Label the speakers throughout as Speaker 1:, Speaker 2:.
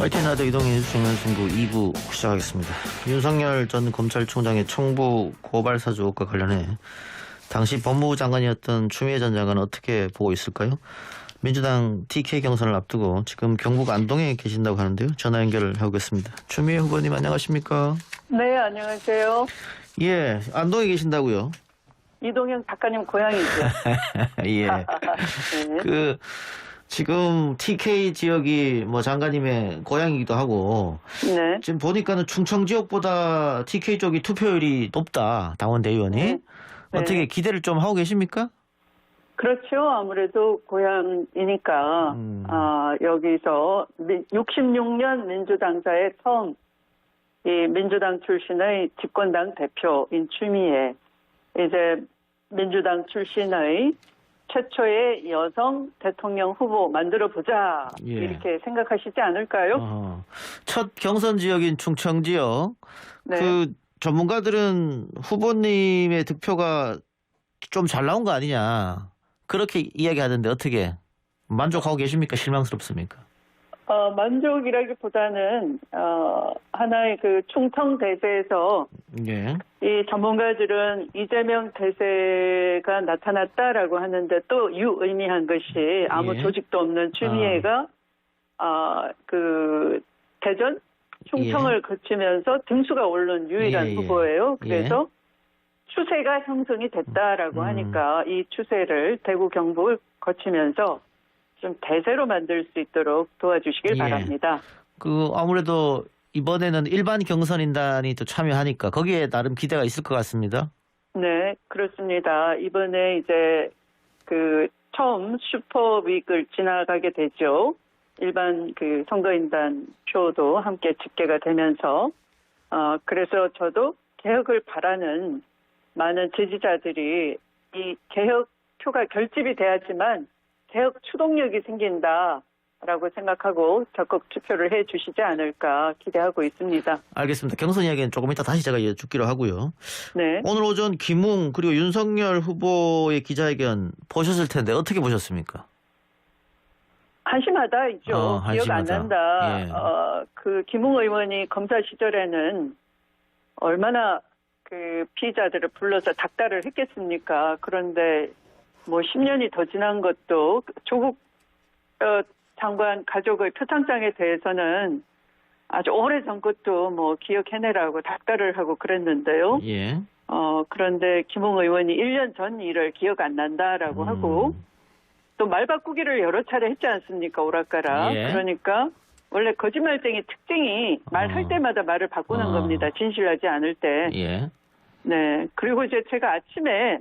Speaker 1: YTN 라디오 이동의 중간승부 2부 시작하겠습니다. 윤석열 전 검찰총장의 청부 고발 사주 의혹과 관련해 당시 법무부 장관이었던 추미애 전 장관은 어떻게 보고 있을까요? 민주당 TK 경선을 앞두고 지금 경북 안동에 계신다고 하는데요. 전화 연결을 해보겠습니다. 추미애 후보님 안녕하십니까?
Speaker 2: 네, 안녕하세요.
Speaker 1: 예, 안동에 계신다고요?
Speaker 2: 이동영 작가님 고향이죠.
Speaker 1: 예.
Speaker 2: 네.
Speaker 1: 지금 TK 지역이 뭐 장관님의 고향이기도 하고
Speaker 2: 네.
Speaker 1: 지금 보니까는 충청 지역보다 TK 쪽이 투표율이 높다. 당원 대의원이.
Speaker 2: 네.
Speaker 1: 어떻게 기대를 좀 하고 계십니까?
Speaker 2: 그렇죠. 아무래도 고향이니까 여기서 66년 민주당사에 처음 이 민주당 출신의 집권당 대표인 추미애, 이제 민주당 출신의 최초의 여성 대통령 후보 만들어보자.
Speaker 1: 예.
Speaker 2: 이렇게 생각하시지 않을까요?
Speaker 1: 첫 경선 지역인 충청 지역.
Speaker 2: 네.
Speaker 1: 그 전문가들은 후보님의 득표가 좀 잘 나온 거 아니냐. 그렇게 이야기하던데 어떻게 만족하고 계십니까? 실망스럽습니까?
Speaker 2: 만족이라기보다는 하나의 그 충청 대세에서
Speaker 1: 예.
Speaker 2: 이 전문가들은 이재명 대세가 나타났다라고 하는데 또 유의미한 것이 아무
Speaker 1: 예.
Speaker 2: 조직도 없는 추미애가 그 대전 충청을 거치면서 등수가 오른 유일한
Speaker 1: 예, 예.
Speaker 2: 후보예요. 그래서 추세가 형성이 됐다라고 하니까 이 추세를 대구 경북을 거치면서 좀 대세로 만들 수 있도록 도와주시길 바랍니다.
Speaker 1: 아무래도 이번에는 일반 경선인단이 또 참여하니까 거기에 나름 기대가 있을 것 같습니다.
Speaker 2: 네, 그렇습니다. 이번에 이제 그 처음 슈퍼윅을 지나가게 되죠. 일반 그 선거인단 표도 함께 집계가 되면서 그래서 저도 개혁을 바라는 많은 지지자들이 이 개혁 표가 결집이 돼야지만 개혁 추동력이 생긴다라고 생각하고 적극 투표를 해 주시지 않을까 기대하고 있습니다.
Speaker 1: 알겠습니다. 경선 이야기는 조금 이따 다시 제가 여쭙기로 하고요.
Speaker 2: 네.
Speaker 1: 오늘 오전 김웅 그리고 윤석열 후보의 기자회견 보셨을 텐데 어떻게 보셨습니까?
Speaker 2: 한심하다 있죠. 기억
Speaker 1: 한심하다.
Speaker 2: 안 난다.
Speaker 1: 예.
Speaker 2: 그 김웅 의원이 검사 시절에는 얼마나 그 피의자들을 불러서 닥달을 했겠습니까? 그런데 뭐 10년이 더 지난 것도 조국 장관 가족의 표창장에 대해서는 아주 오래전 것도 뭐 기억해내라고 닥달을 하고 그랬는데요.
Speaker 1: 예.
Speaker 2: 그런데 김웅 의원이 1년 전 일을 기억 안 난다라고 하고 또 말 바꾸기를 여러 차례 했지 않습니까? 오락가락.
Speaker 1: 예.
Speaker 2: 그러니까 원래 거짓말쟁이 특징이 말할 때마다 말을 바꾸는 겁니다. 진실하지 않을 때.
Speaker 1: 예.
Speaker 2: 네. 그리고 이제 제가 아침에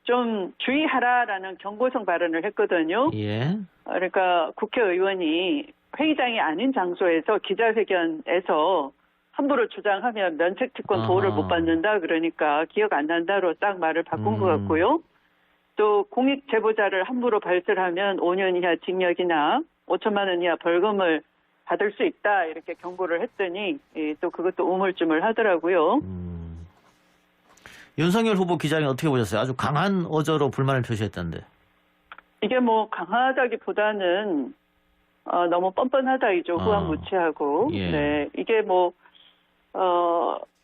Speaker 2: 좀 주의하라라는 경고성 발언을 했거든요.
Speaker 1: 예.
Speaker 2: 그러니까 국회의원이 회의장이 아닌 장소에서 기자회견에서 함부로 주장하면 면책특권 보호를 못 받는다. 그러니까 기억 안 난다로 딱 말을 바꾼 것 같고요. 또 공익 제보자를 함부로 발설하면 5년 이하 징역이나 5천만 원 이하 벌금을 받을 수 있다. 이렇게 경고를 했더니 또 그것도 우물쭈물 하더라고요.
Speaker 1: 윤석열 후보 기자회견 어떻게 보셨어요? 아주 강한 어조로 불만을 표시했던데.
Speaker 2: 이게 뭐 강하다기보다는 너무 뻔뻔하다이죠. 후한무치하고.
Speaker 1: 예.
Speaker 2: 네, 이게 뭐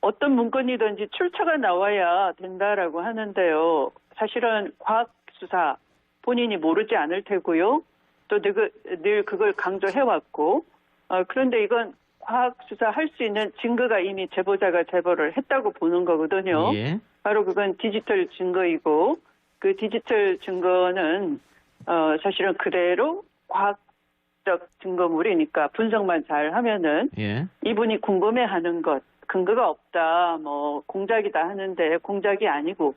Speaker 2: 어떤 문건이든지 출처가 나와야 된다라고 하는데요. 사실은 과학 수사 본인이 모르지 않을 테고요. 또 늘 그걸 강조해왔고. 그런데 이건 과학 수사할 수 있는 증거가 이미 제보자가 제보를 했다고 보는 거거든요.
Speaker 1: 예.
Speaker 2: 바로 그건 디지털 증거이고 그 디지털 증거는 사실은 그대로 과학적 증거물이니까 분석만 잘 하면은
Speaker 1: 예.
Speaker 2: 이분이 궁금해하는 것 근거가 없다 뭐 공작이다 하는데 공작이 아니고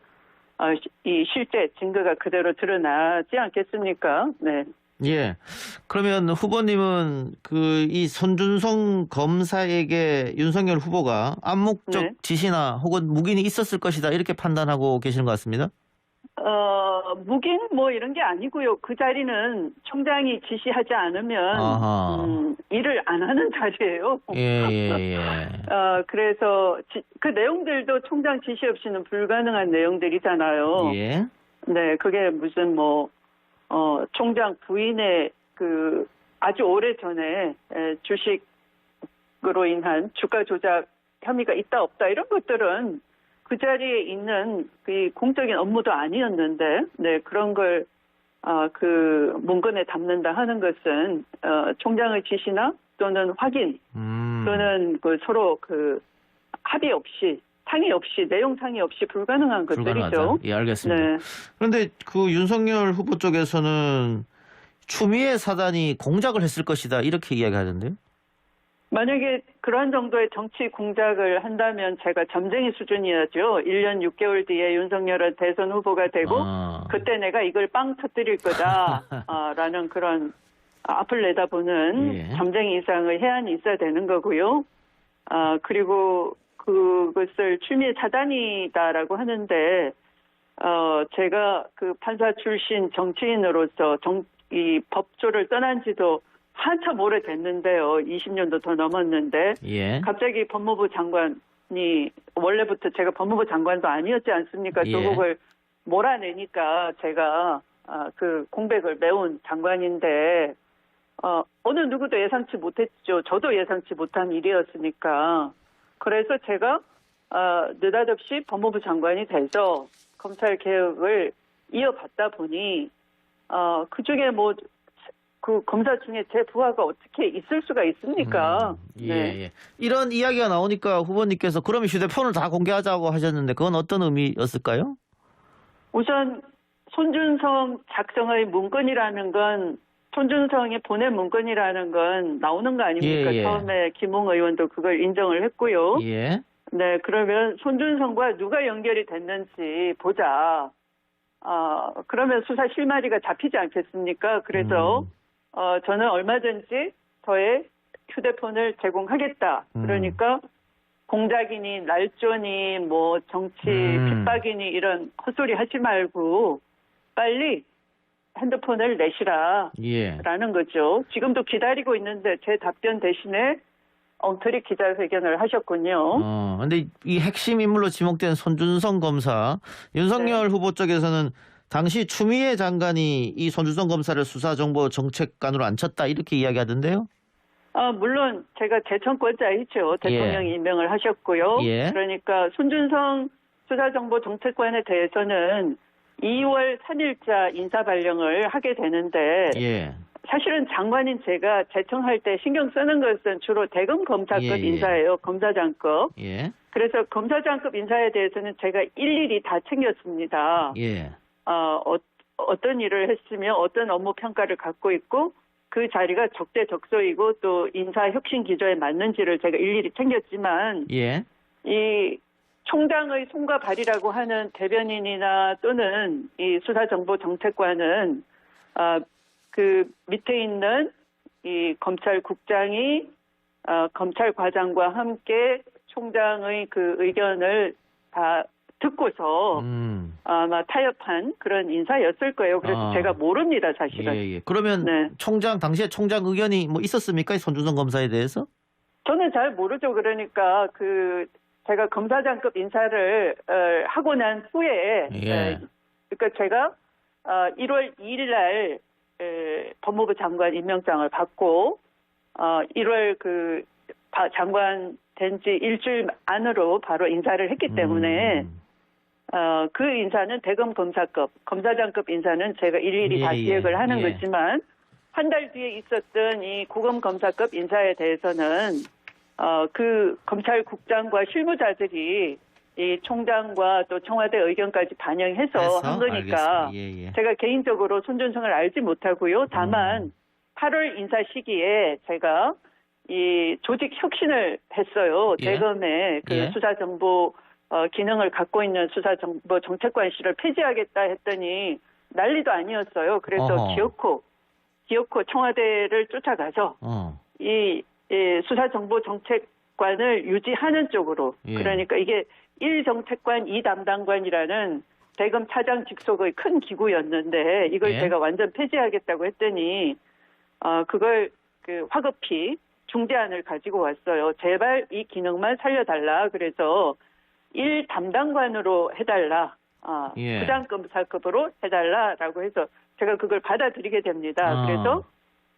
Speaker 2: 이 실제 증거가 그대로 드러나지 않겠습니까? 네.
Speaker 1: 예. 그러면 후보님은 이 손준성 검사에게 윤석열 후보가 암묵적
Speaker 2: 네.
Speaker 1: 지시나 혹은 묵인이 있었을 것이다 이렇게 판단하고 계시는 것 같습니다.
Speaker 2: 묵인 뭐 이런 게 아니고요. 그 자리는 총장이 지시하지 않으면 일을 안 하는 자리예요.
Speaker 1: 예.
Speaker 2: 그래서 그 내용들도 총장 지시 없이는 불가능한 내용들이잖아요.
Speaker 1: 예.
Speaker 2: 네, 그게 무슨 총장 부인의 아주 오래 전에 주식 으로 인한 주가 조작 혐의가 있다 없다 이런 것들은 그 자리에 있는 그 공적인 업무도 아니었는데 네 그런 걸 그 문건에 담는다 하는 것은 총장의 지시나 또는 확인 또는 그 서로 그 합의 없이 상의 없이 내용 상의 없이 불가능한
Speaker 1: 불가능하다.
Speaker 2: 것들이죠.
Speaker 1: 예, 알겠습니다.
Speaker 2: 네.
Speaker 1: 그런데 그 윤석열 후보 쪽에서는 추미애 사단이 공작을 했을 것이다 이렇게 이야기하던데요.
Speaker 2: 만약에 그런 정도의 정치 공작을 한다면 제가 점쟁이 수준이었죠. 1년 6개월 뒤에 윤석열은 대선 후보가 되고 그때 내가 이걸 빵 터뜨릴 거다 라는 그런 앞을 내다보는
Speaker 1: 예.
Speaker 2: 점쟁이 이상의 해안이 있어야 되는 거고요. 그리고 그것을 추미애 사단이다라고 하는데 제가 그 판사 출신 정치인으로서 이 법조를 떠난 지도 한참 오래됐는데요. 20년도 더 넘었는데
Speaker 1: 예.
Speaker 2: 갑자기 법무부 장관이 원래부터 제가 법무부 장관도 아니었지 않습니까?
Speaker 1: 예.
Speaker 2: 조국을 몰아내니까 제가 그 공백을 메운 장관인데 어느 누구도 예상치 못했죠. 저도 예상치 못한 일이었으니까. 그래서 제가 느닷없이 법무부 장관이 돼서 검찰 개혁을 이어갔다 보니 그중에 뭐 그 검사 중에 제 부하가 어떻게 있을 수가 있습니까?
Speaker 1: 예,
Speaker 2: 네.
Speaker 1: 예. 이런 이야기가 나오니까 후보님께서 그러면 휴대폰을 다 공개하자고 하셨는데 그건 어떤 의미였을까요?
Speaker 2: 우선 손준성 작성의 문건이라는 건 손준성이 보낸 문건이라는 건 나오는 거 아닙니까?
Speaker 1: 예, 예.
Speaker 2: 처음에 김웅 의원도 그걸 인정을 했고요.
Speaker 1: 예.
Speaker 2: 네, 그러면 손준성과 누가 연결이 됐는지 보자. 그러면 수사 실마리가 잡히지 않겠습니까? 그래서 저는 얼마든지 저의 휴대폰을 제공하겠다. 그러니까 공작이니 날조니 뭐 정치 핍박이니 이런 헛소리 하지 말고 빨리 핸드폰을 내시라
Speaker 1: 예.
Speaker 2: 라는 거죠. 지금도 기다리고 있는데 제 답변 대신에 엉터리 기자회견을 하셨군요.
Speaker 1: 근데 이 핵심 인물로 지목된 손준성 검사, 윤석열 후보 쪽에서는 당시 추미애 장관이 이 손준성 검사를 수사정보정책관으로 앉혔다 이렇게 이야기하던데요.
Speaker 2: 물론 제가 재청권자이죠. 대통령이
Speaker 1: 예.
Speaker 2: 임명을 하셨고요.
Speaker 1: 예.
Speaker 2: 그러니까 손준성 수사정보정책관에 대해서는 2월 3일자 인사발령을 하게 되는데
Speaker 1: 예.
Speaker 2: 사실은 장관인 제가 재청할 때 신경 쓰는 것은 주로 대검 검사급
Speaker 1: 예, 예.
Speaker 2: 인사예요. 검사장급.
Speaker 1: 예.
Speaker 2: 그래서 검사장급 인사에 대해서는 제가 일일이 다 챙겼습니다.
Speaker 1: 예.
Speaker 2: 어떤 일을 했으며 어떤 업무 평가를 갖고 있고 그 자리가 적재적소이고 또 인사 혁신 기조에 맞는지를 제가 일일이 챙겼지만
Speaker 1: 예.
Speaker 2: 이 총장의 손과 발이라고 하는 대변인이나 또는 이 수사정보정책관은 그 밑에 있는 이 검찰국장이 검찰과장과 함께 총장의 그 의견을 다 듣고서 아마 타협한 그런 인사였을 거예요. 그래서 제가 모릅니다, 사실은.
Speaker 1: 예, 예. 그러면
Speaker 2: 네.
Speaker 1: 당시에 총장 의견이 뭐 있었습니까? 이 손준성 검사에 대해서?
Speaker 2: 저는 잘 모르죠. 그러니까 제가 검사장급 인사를 하고 난 후에
Speaker 1: 예.
Speaker 2: 그러니까 제가 1월 2일 날 법무부 장관 임명장을 받고 1월 그 장관 된 지 일주일 안으로 바로 인사를 했기 때문에 그 인사는 대검 검사급, 검사장급 인사는 제가 일일이 다 기획을 하는 거지만 한 달 뒤에 있었던 이 고검 검사급 인사에 대해서는 그 검찰국장과 실무자들이 이 총장과 또 청와대 의견까지 반영해서 한 거니까 제가 개인적으로 손준성을 알지 못하고요. 다만 8월 인사 시기에 제가 이 조직 혁신을 했어요. 대검의 그 수사정보 기능을 갖고 있는 수사정보 정책관실을 폐지하겠다 했더니 난리도 아니었어요. 그래서 기어코 청와대를 쫓아가서 이 수사정보 정책관을 유지하는 쪽으로 그러니까 이게 1정책관 2담당관이라는 대검 차장 직속의 큰 기구였는데 이걸 제가 완전 폐지하겠다고 했더니 그걸 화급히 중재안을 가지고 왔어요. 제발 이 기능만 살려달라. 그래서 1담당관으로 해달라. 부장검사급으로 해달라라고 해서 제가 그걸 받아들이게 됩니다. 그래서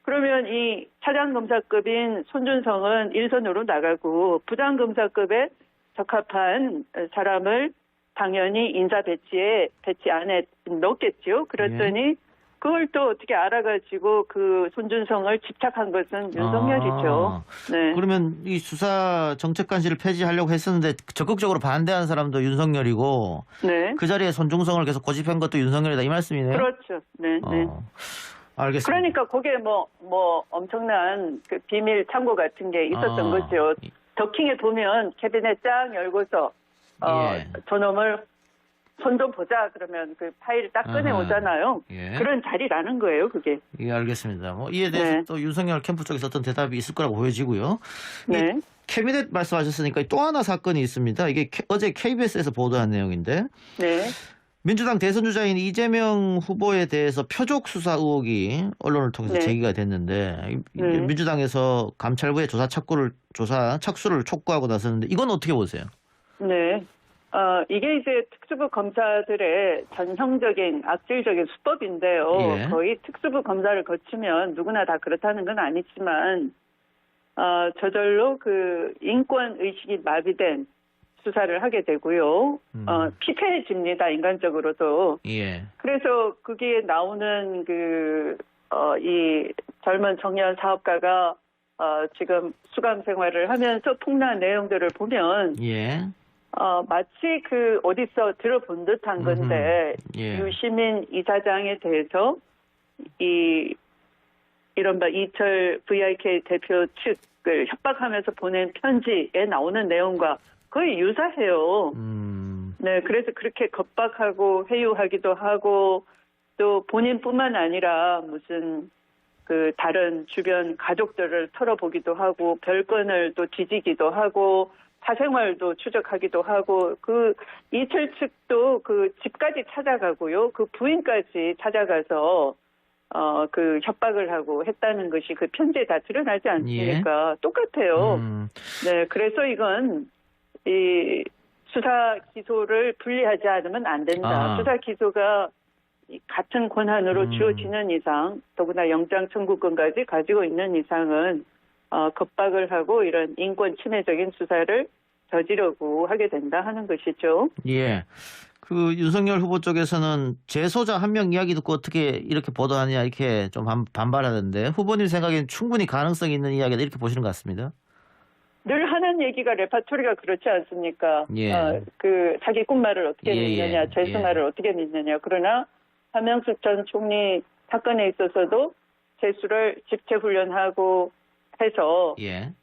Speaker 2: 그러면 이 차장검사급인 손준성은 일선으로 나가고 부장검사급에 적합한 사람을 당연히 인사 배치 안에 넣겠죠. 그랬더니 그걸 또 어떻게 알아가지고 그 손준성을 집착한 것은 윤석열이죠. 네.
Speaker 1: 그러면 이 수사 정책관실을 폐지하려고 했었는데 적극적으로 반대한 사람도 윤석열이고
Speaker 2: 네.
Speaker 1: 그 자리에 손중성을 계속 고집한 것도 윤석열이다 이 말씀이네요.
Speaker 2: 그렇죠. 네. 네.
Speaker 1: 알겠습니다.
Speaker 2: 그러니까 거기에 뭐 엄청난 그 비밀 창고 같은 게 있었던 거죠. 더킹에 보면 캐비넷 쫙 열고서 저놈을 손 좀 보자 그러면 그 파일을 딱 꺼내 오잖아요. 그런 자리라는 거예요, 그게.
Speaker 1: 예, 알겠습니다. 뭐 이에 대해서 또 윤석열 캠프 쪽에서 어떤 대답이 있을 거라고 보여지고요.
Speaker 2: 네.
Speaker 1: 캐비넷 말씀하셨으니까 또 하나 사건이 있습니다. 이게 어제 KBS에서 보도한 내용인데.
Speaker 2: 네.
Speaker 1: 민주당 대선 주자인 이재명 후보에 대해서 표적 수사 의혹이 언론을 통해서 제기가 됐는데 민주당에서 감찰부의 조사 착수를 촉구하고 나섰는데 이건 어떻게 보세요?
Speaker 2: 네. 이게 이제 특수부 검사들의 전형적인 악질적인 수법인데요. 거의 특수부 검사를 거치면 누구나 다 그렇다는 건 아니지만 저절로 그 인권 의식이 마비된 수사를 하게 되고요. 피폐해집니다, 인간적으로도. 그래서 그게 나오는 이 젊은 청년 사업가가 지금 수감 생활을 하면서 폭로한 내용들을 보면 마치 그 어디서 들어본 듯한 건데 유시민 이사장에 대해서 이른바 이철 VIK 대표 측을 협박하면서 보낸 편지에 나오는 내용과 거의 유사해요. 네, 그래서 그렇게 겁박하고 회유하기도 하고 또 본인뿐만 아니라 무슨 그 다른 주변 가족들을 털어보기도 하고 별건을 또 뒤지기도 하고 사생활도 추적하기도 하고 그 이철 측도 그 집까지 찾아가고요. 그 부인까지 찾아가서 그 협박을 하고 했다는 것이 그 편지에 다 드러나지 않습니까? 똑같아요. 네, 그래서 이건 이 수사 기소를 분리하지 않으면 안 된다. 수사 기소가 같은 권한으로 주어지는 이상, 더구나 영장 청구권까지 가지고 있는 이상은 겁박을 하고 이런 인권 침해적인 수사를 저지르고 하게 된다 하는 것이죠.
Speaker 1: 예. 그 윤석열 후보 쪽에서는 재소자 한 명 이야기 듣고 어떻게 이렇게 보도하냐 이렇게 좀 반발하던데 후보님 생각엔 충분히 가능성이 있는 이야기다 이렇게 보시는 것 같습니다.
Speaker 2: 늘 하는 얘기가 레파토리가 그렇지 않습니까? 그 사기꾼 말을 어떻게 믿느냐, 재수 말을 어떻게 믿느냐. 그러나 한명숙 전 총리 사건에 있어서도 재수를 집체 훈련하고 해서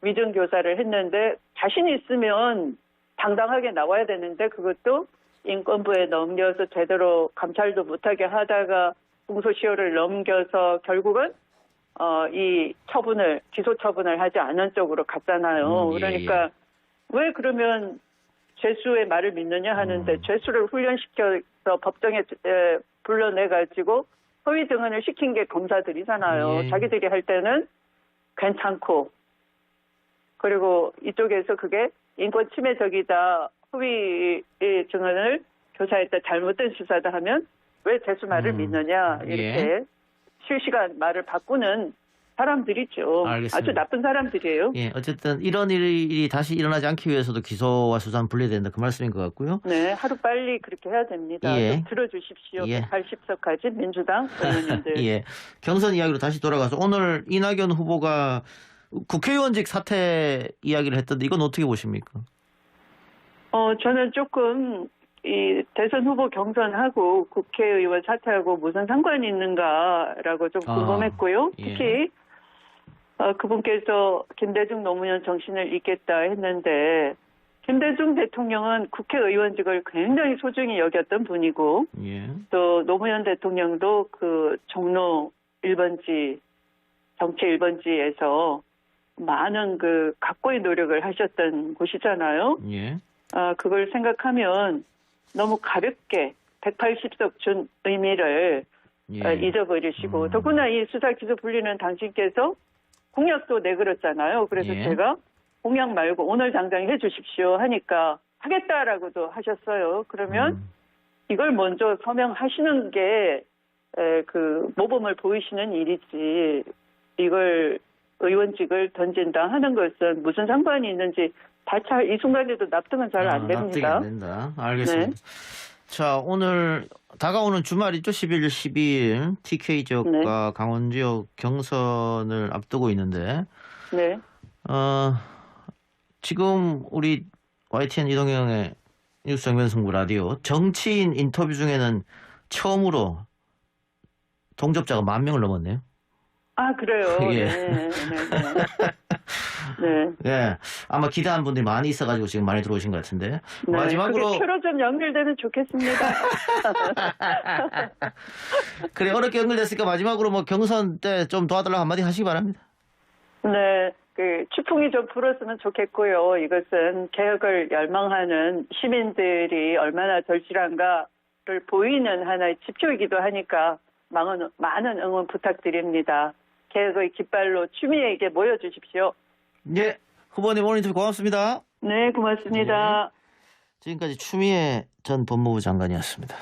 Speaker 2: 위증 교사를 했는데 자신 있으면 당당하게 나와야 되는데 그것도 인권부에 넘겨서 제대로 감찰도 못하게 하다가 공소시효를 넘겨서 결국은 이 기소 처분을 하지 않은 쪽으로 갔잖아요. 그러니까 왜 그러면 죄수의 말을 믿느냐 하는데 죄수를 훈련시켜서 법정에 불러내가지고 허위 증언을 시킨 게 검사들이잖아요. 자기들이 할 때는 괜찮고 그리고 이쪽에서 그게 인권 침해적이다. 허위 증언을 교사했다. 잘못된 수사다 하면 왜 재수 말을 믿느냐. 이렇게 실시간 말을 바꾸는 사람들이죠.
Speaker 1: 알겠습니다.
Speaker 2: 아주 나쁜 사람들이에요.
Speaker 1: 어쨌든 이런 일이 다시 일어나지 않기 위해서도 기소와 수사는 분리된다. 그 말씀인 것 같고요.
Speaker 2: 네. 하루빨리 그렇게 해야 됩니다. 좀 들어주십시오. 180석 가진 민주당 의원님들.
Speaker 1: 경선 이야기로 다시 돌아가서 오늘 이낙연 후보가 국회의원직 사퇴 이야기를 했던데 이건 어떻게 보십니까?
Speaker 2: 저는 조금 이 대선 후보 경선하고 국회의원 사퇴하고 무슨 상관이 있는가라고 좀 궁금했고요. 특히 그분께서 김대중 노무현 정신을 잊겠다 했는데 김대중 대통령은 국회의원직을 굉장히 소중히 여겼던 분이고 또 노무현 대통령도 그 종로 1번지 정치 1번지에서 많은 그 각고의 노력을 하셨던 곳이잖아요. 그걸 생각하면 너무 가볍게 180석 준 의미를 잊어버리시고 더구나 이 수사 기소 분리는 당신께서 공약도 내걸었잖아요. 그래서 제가 공약 말고 오늘 당장 해주십시오 하니까 하겠다라고도 하셨어요. 그러면 이걸 먼저 서명하시는 게 그 모범을 보이시는 일이지 이걸 의원직을 던진다 하는 것은 무슨 상관이 있는지 이 순간에도 납득은 잘 안 됩니다.
Speaker 1: 납득이 안 된다. 알겠습니다.
Speaker 2: 네.
Speaker 1: 자, 오늘 다가오는 주말이죠. 11일, 12일 TK 지역과 강원 지역 경선을 앞두고 있는데
Speaker 2: 네.
Speaker 1: 지금 우리 YTN 이동형의 뉴스 정면승부 라디오 정치인 인터뷰 중에는 처음으로 동접자가 10,000명을 넘었네요.
Speaker 2: 아, 그래요.
Speaker 1: 예.
Speaker 2: 네. 네.
Speaker 1: 예, 아마 기대하는 분들이 많이 있어가지고 지금 많이 들어오신 것 같은데.
Speaker 2: 네.
Speaker 1: 마지막으로
Speaker 2: 그게 표로 좀 연결되면 좋겠습니다.
Speaker 1: 그래, 어렵게 연결됐으니까 마지막으로 뭐 경선 때 좀 도와달라고 한마디 하시기 바랍니다.
Speaker 2: 네. 추풍이 좀 불었으면 좋겠고요. 이것은 개혁을 열망하는 시민들이 얼마나 절실한가를 보이는 하나의 지표이기도 하니까 많은 응원 부탁드립니다. 개혁의 깃발로 추미애에게 모여주십시오.
Speaker 1: 예, 후보님 오늘 인터뷰 고맙습니다.
Speaker 2: 네, 고맙습니다.
Speaker 1: 지금까지 추미애 전 법무부 장관이었습니다.